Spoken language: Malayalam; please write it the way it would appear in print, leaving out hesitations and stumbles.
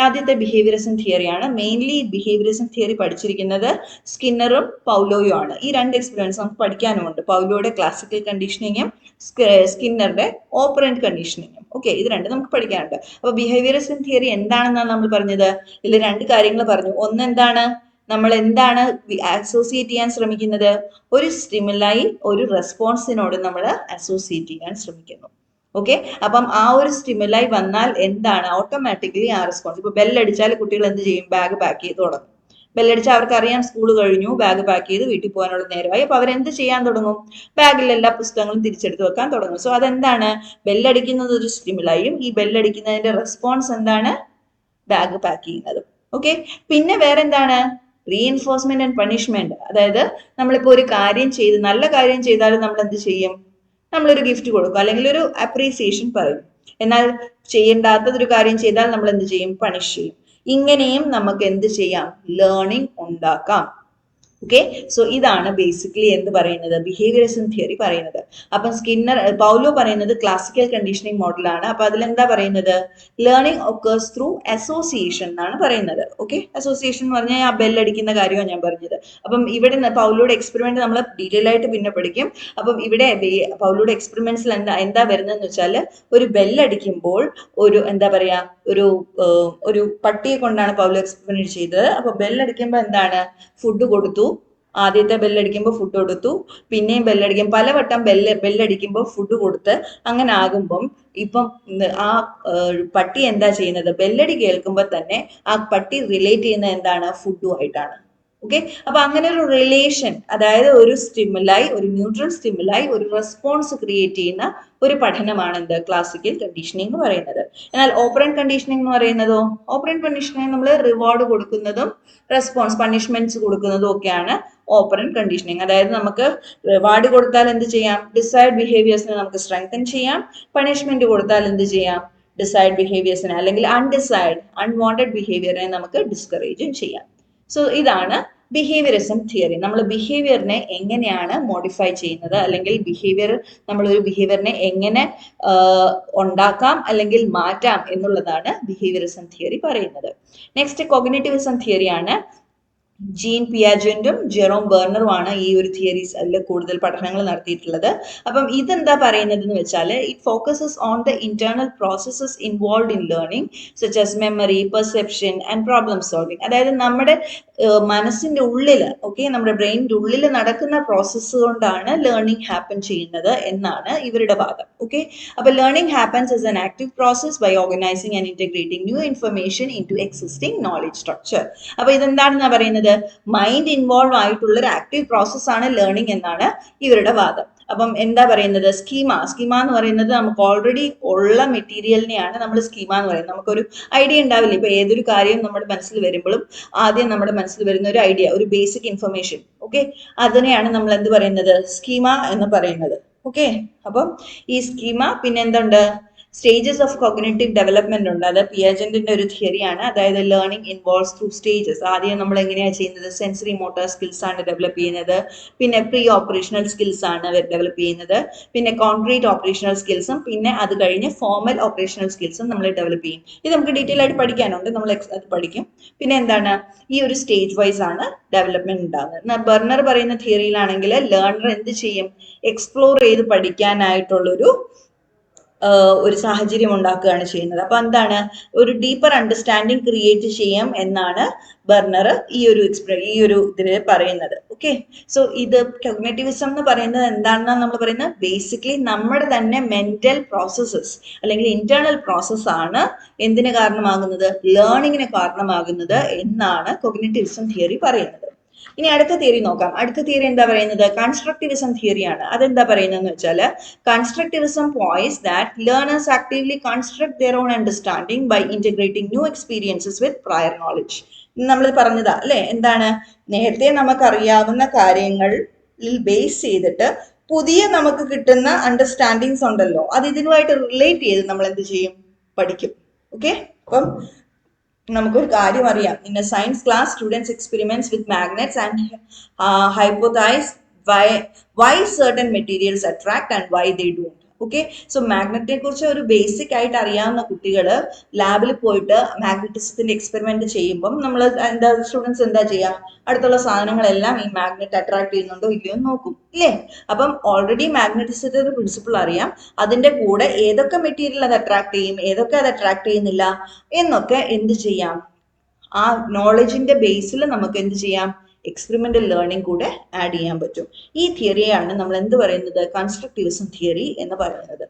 ആദ്യത്തെ ബിഹേവിയറിസം തിയറിയാണ്. മെയിൻലി ബിഹേവിയറിസം തിയറി പഠിച്ചിരിക്കുന്നത് സ്കിന്നറും പൗലോയും ആണ്. ഈ രണ്ട് എക്സ്പീരിയൻസ് നമുക്ക് പഠിക്കാനുമുണ്ട്. പൗലോയുടെ ക്ലാസിക്കൽ കണ്ടീഷനിങ്ങും സ്കിന്നറുടെ ഓപ്പറന്റ് കണ്ടീഷനിങ്ങും. ഓക്കെ, ഇത് രണ്ടും നമുക്ക് പഠിക്കാനുണ്ട്. അപ്പൊ ബിഹേവിയറിസം തിയറി എന്താണെന്നാണ് നമ്മൾ പറഞ്ഞത്? ഇതിൽ രണ്ട് കാര്യങ്ങൾ പറഞ്ഞു. ഒന്ന് എന്താണ്, നമ്മൾ എന്താണ് അസോസിയേറ്റ് ചെയ്യാൻ ശ്രമിക്കുന്നത്? ഒരു സ്റ്റിമുലായി ഒരു റെസ്പോൺസിനോട് നമ്മൾ അസോസിയേറ്റ് ചെയ്യാൻ ശ്രമിക്കുന്നു. ഓക്കെ, അപ്പം ആ ഒരു സ്റ്റിമുലായി വന്നാൽ എന്താണ് ഓട്ടോമാറ്റിക്കലി ആ റെസ്പോൺസ്. ഇപ്പൊ ബെല്ലടിച്ചാൽ കുട്ടികൾ എന്ത് ചെയ്യും? ബാഗ് പാക്ക് ചെയ്ത് തുടങ്ങും. ബെല്ലടിച്ചാൽ അവർക്ക് അറിയാം സ്കൂൾ കഴിഞ്ഞു, ബാഗ് പാക്ക് ചെയ്ത് വീട്ടിൽ പോകാനുള്ള നേരമായി. അപ്പൊ അവരെന്ത് ചെയ്യാൻ തുടങ്ങും? ബാഗിൽ എല്ലാ പുസ്തകങ്ങളും തിരിച്ചെടുത്ത് വെക്കാൻ തുടങ്ങും. സോ അതെന്താണ്? ബെല്ലടിക്കുന്നത് ഒരു സ്റ്റിമുലായും ഈ ബെല്ലടിക്കുന്നതിന്റെ റെസ്പോൺസ് എന്താണ്? ബാഗ് പാക്ക് ചെയ്യുന്നത്. ഓക്കെ, പിന്നെ വേറെ എന്താണ്? Reinforcement and punishment. അതായത് നമ്മളിപ്പോ ഒരു കാര്യം ചെയ്ത്, നല്ല കാര്യം ചെയ്താലും നമ്മൾ എന്ത് ചെയ്യും? നമ്മളൊരു ഗിഫ്റ്റ് കൊടുക്കും, അല്ലെങ്കിൽ ഒരു അപ്രീസിയേഷൻ പറയും. എന്നാൽ ചെയ്യേണ്ടാത്തതൊരു കാര്യം ചെയ്താൽ നമ്മൾ എന്ത് ചെയ്യും? പണിഷ് ചെയ്യും. ഇങ്ങനെയും നമുക്ക് എന്ത് ചെയ്യാം? ലേണിംഗ് ഉണ്ടാക്കാം. ഓക്കെ, സോ ഇതാണ് ബേസിക്കലി എന്ത് പറയുന്നത്? ബിഹേവിയറിസം തിയറി പറയുന്നത്. അപ്പം പൗലോ പറയുന്നത് ക്ലാസിക്കൽ കണ്ടീഷനിങ് മോഡലാണ്. അപ്പൊ അതിലെന്താ പറയുന്നത്? ലേണിംഗ് ഒക്കേഴ്സ് ത്രൂ അസോസിയേഷൻ എന്നാണ് പറയുന്നത്. ഓക്കെ, അസോസിയേഷൻ എന്ന് പറഞ്ഞാൽ ആ ബെല്ലടിക്കുന്ന കാര്യമാണ് ഞാൻ പറഞ്ഞത്. അപ്പം ഇവിടെ പൗലോയുടെ എക്സ്പെരിമെന്റ് നമ്മൾ ഡീറ്റെയിൽ ആയിട്ട് പിന്നെ പഠിക്കും. അപ്പം ഇവിടെ പൗലോയുടെ എക്സ്പെരിമെന്റ്സിൽ എന്താ വരുന്നതെന്ന് വെച്ചാൽ, ഒരു ബെല്ലടിക്കുമ്പോൾ ഒരു എന്താ പറയാ, ഒരു പട്ടിയെ കൊണ്ടാണ് പൗലോ എക്സ്പെരിമെന്റ് ചെയ്തത്. അപ്പൊ ബെല്ലടിക്കുമ്പോൾ എന്താണ്? ഫുഡ് കൊടുത്തു. ആദ്യത്തെ ബെല്ലടിക്കുമ്പോൾ ഫുഡ് കൊടുത്തു, പിന്നെയും ബെല്ലടിക്കും, പലവട്ടം ബെല്ലടിക്കുമ്പോൾ ഫുഡ് കൊടുത്ത്, അങ്ങനെ ആകുമ്പം ഇപ്പം ആ പട്ടി എന്താ ചെയ്യുന്നത്? ബെല്ലടി കേൾക്കുമ്പോൾ തന്നെ ആ പട്ടി റിലേറ്റ് ചെയ്യുന്നത് എന്താണ്? ഫുഡുമായിട്ടാണ്. ഓക്കെ, അപ്പൊ അങ്ങനെ ഒരു റിലേഷൻ, അതായത് ഒരു സ്റ്റിമുലായി, ഒരു ന്യൂട്രൽ സ്റ്റിമുലായി ഒരു റെസ്പോൺസ് ക്രിയേറ്റ് ചെയ്യുന്ന ഒരു പഠനമാണ് എന്ത്? ക്ലാസിക്കൽ കണ്ടീഷനിങ് എന്ന് പറയുന്നത്. എന്നാൽ ഓപ്പറന്റ് കണ്ടീഷനിങ് എന്ന് പറയുന്നതോ? ഓപ്പറന്റ് കണ്ടീഷനിങ് നമ്മൾ റിവാർഡ് കൊടുക്കുന്നതും റെസ്പോൺസ് പണിഷ്മെന്റ്സ് കൊടുക്കുന്നതും ഒക്കെയാണ് ഓപ്പറന്റ് കണ്ടീഷനിങ്. അതായത് നമുക്ക് റിവാർഡ് കൊടുത്താൽ എന്ത് ചെയ്യാം? ഡിസൈർഡ് ബിഹേവിയേഴ്സിനെ നമുക്ക് സ്ട്രെങ്തൻ ചെയ്യാം. പണിഷ്മെന്റ് കൊടുത്താൽ എന്ത് ചെയ്യാം? ഡിസൈർഡ് ബിഹേവിയേഴ്സിനെ, അല്ലെങ്കിൽ അൺവാണ്ടഡ് ബിഹേവിയറിനെ നമുക്ക് ഡിസ്കറേജും ചെയ്യാം. സോ ഇതാണ് ബിഹേവിയറിസം തിയറി. നമ്മൾ ബിഹേവിയറിനെ എങ്ങനെയാണ് മോഡിഫൈ ചെയ്യുന്നത്, അല്ലെങ്കിൽ നമ്മളൊരു ബിഹേവിയറിനെ എങ്ങനെ ഉണ്ടാക്കാം അല്ലെങ്കിൽ മാറ്റാം എന്നുള്ളതാണ് ബിഹേവിയറിസം തിയറി പറയുന്നത്. നെക്സ്റ്റ് കോഗ്നിറ്റിവിസം തിയറിയാണ്. ജീൻ പിയാജന്റും ജെറോം ബെർണറുമാണ് ഈ ഒരു തിയറീസിൽ കൂടുതൽ പഠനങ്ങൾ നടത്തിയിട്ടുള്ളത്. അപ്പം ഇതെന്താ പറയുന്നത് എന്ന് വെച്ചാൽ, it focuses on the internal processes involve in learning such as memory, perception and problem solving. അതായത് നമ്മുടെ മനസ്സിന്റെ ഉള്ളിൽ, ഓക്കെ, നമ്മുടെ ബ്രെയിനിന്റെ ഉള്ളിൽ നടക്കുന്ന പ്രോസസ്സ് കൊണ്ടാണ് ലേണിംഗ് ഹാപ്പൻ ചെയ്യുന്നത് എന്നാണ് ഇവരുടെ വാദം. ഓക്കെ, അപ്പൊ learning happens as an active process by organising and integrating new information into existing knowledge structure. അപ്പൊ ഇതെന്താണെന്നാ പറയുന്നത്? മൈൻഡ് ഇൻവോൾവ് ആയിട്ടുള്ള ഒരു ആക്റ്റീവ് പ്രോസസ് ആണ് ലേണിംഗ് എന്നാണ് ഇവരുടെ വാദം. അപ്പം എന്താ പറയുന്നത്? സ്കീമ എന്ന് പറയുന്നത് നമുക്ക് ഓൾറെഡി ഉള്ള മെറ്റീരിയലിനെയാണ് നമ്മൾ സ്കീമ എന്ന് പറയുന്നത്. നമുക്കൊരു ഐഡിയ ഉണ്ടാവില്ല. ഇപ്പൊ ഏതൊരു കാര്യം നമ്മുടെ മനസ്സിൽ വരുമ്പോഴും ആദ്യം നമ്മുടെ മനസ്സിൽ വരുന്ന ഒരു ഐഡിയ, ഒരു ബേസിക് ഇൻഫർമേഷൻ, ഓക്കെ, അതിനെയാണ് നമ്മൾ എന്ത് പറയുന്നത്? സ്കീമ എന്ന് പറയുന്നത്. ഓക്കെ, അപ്പം ഈ സ്കീമ പിന്നെ എന്തുണ്ട്? സ്റ്റേജസ് ഓഫ് കോഗ്നിറ്റീവ് ഡെവലപ്മെന്റ് ഉണ്ട്. അത് പിയാജന്റിന്റെ ഒരു തിയറിയാണ്. അതായത് ലേണിംഗ് ഇൻവോൾവ്സ് ത്രൂ സ്റ്റേജസ്. ആദ്യം നമ്മൾ എങ്ങനെയാണ് ചെയ്യുന്നത്? സെൻസറി മോട്ടോർ സ്കിൽസ് ആണ് ഡെവലപ്പ് ചെയ്യുന്നത്. പിന്നെ പ്രീ ഓപ്പറേഷണൽ സ്കിൽസ് ആണ് അവർ ഡെവലപ്പ് ചെയ്യുന്നത്. പിന്നെ കോൺക്രീറ്റ് ഓപ്പറേഷണൽ സ്കിൽസും, പിന്നെ അത് കഴിഞ്ഞ് ഫോർമൽ ഓപ്പറേഷണൽ സ്കിൽസും നമ്മൾ ഡെവലപ്പ് ചെയ്യും. ഇത് നമുക്ക് ഡീറ്റെയിൽ ആയിട്ട് പഠിക്കാനുണ്ട്, നമ്മൾ അത് പഠിക്കും. പിന്നെ എന്താണ്? ഈ ഒരു സ്റ്റേജ് വൈസ് ആണ് ഡെവലപ്മെന്റ് ഉണ്ടാകുന്നത്. ബെർണർ പറയുന്ന തിയറിയിലാണെങ്കിൽ ലേണർ എന്ത് ചെയ്യും? എക്സ്പ്ലോർ ചെയ്ത് പഠിക്കാനായിട്ടുള്ളൊരു സാഹചര്യം ഉണ്ടാക്കുകയാണ് ചെയ്യുന്നത്. അപ്പൊ എന്താണ്? ഒരു ഡീപ്പർ അണ്ടർസ്റ്റാൻഡിങ് ക്രിയേറ്റ് ചെയ്യാം എന്നാണ് ബെർണർ ഈ ഒരു ഇതിൽ പറയുന്നത്. ഓക്കെ, സോ ഇത് കോഗ്നിറ്റിവിസം എന്ന് പറയുന്നത് എന്താണെന്നാണ് നമ്മൾ പറയുന്നത്? ബേസിക്കലി നമ്മുടെ തന്നെ മെന്റൽ പ്രോസസ്സസ് അല്ലെങ്കിൽ ഇന്റേണൽ പ്രോസസ് ആണ് എന്തിന് കാരണമാകുന്നത്? ലേണിങ്ങിന് കാരണമാകുന്നത് എന്നാണ് കോഗ്നിറ്റിവിസം തിയറി പറയുന്നത്. ഇനി അടുത്ത തിയറി നോക്കാം. അടുത്ത തിയറി എന്താ പറയുന്നത്? കൺസ്ട്രക്റ്റിവിസം തിയറിയാണ്. അതെന്താ പറയുന്നതെന്ന് വെച്ചാൽ, constructivism points that learners actively construct their own understanding by integrating new experiences with prior knowledge. നമ്മൾ പറഞ്ഞതാ അല്ലെ? എന്താണ്? നേരത്തെ നമുക്കറിയാവുന്ന കാര്യങ്ങളിൽ ബേസ് ചെയ്തിട്ട് പുതിയ നമുക്ക് കിട്ടുന്ന അണ്ടർസ്റ്റാൻഡിങ്സ് ഉണ്ടല്ലോ, അത് ഇതിനുമായിട്ട് റിലേറ്റ് ചെയ്ത് നമ്മൾ എന്ത് ചെയ്യും? പഠിക്കും. ഓക്കെ, അപ്പം നമുക്കൊരു കാര്യം അറിയാം. In a science class, students experiments with magnets and hypothesize why certain materials attract and why they don't. Okay. So മാഗ്നറ്റിനെ കുറിച്ച് ഒരു ബേസിക് ആയിട്ട് അറിയാവുന്ന കുട്ടികൾ ലാബിൽ പോയിട്ട് മാഗ്നറ്റിസത്തിന്റെ എക്സ്പെരിമെന്റ് ചെയ്യുമ്പം നമ്മൾ എന്താ സ്റ്റുഡൻസ് എന്താ ചെയ്യുക, അടുത്തുള്ള സാധനങ്ങളെല്ലാം ഈ മാഗ്നറ്റ് അട്രാക്ട് ചെയ്യുന്നുണ്ടോ ഇല്ലയോ എന്ന് നോക്കും ഇല്ലേ. അപ്പം ഓൾറെഡി മാഗ്നറ്റിസത്തിന്റെ ഒരു പ്രിൻസിപ്പിൾ അറിയാം, അതിന്റെ കൂടെ ഏതൊക്കെ മെറ്റീരിയൽ അത് അട്രാക്ട് ചെയ്യും, ഏതൊക്കെ അത് അട്രാക്ട് ചെയ്യുന്നില്ല എന്നൊക്കെ എന്ത് ചെയ്യാം, ആ നോളജിന്റെ ബേസിൽ നമുക്ക് എന്ത് ചെയ്യാം, എക്സ്പെരിമെന്റൽ ലേണിംഗ് കൂടെ ആഡ് ചെയ്യാൻ പറ്റും. ഈ തിയറിയാണ് നമ്മൾ എന്ത് പറയുന്നത്, കൺസ്ട്രക്റ്റിവിസം തിയറി എന്ന് പറയുന്നത്.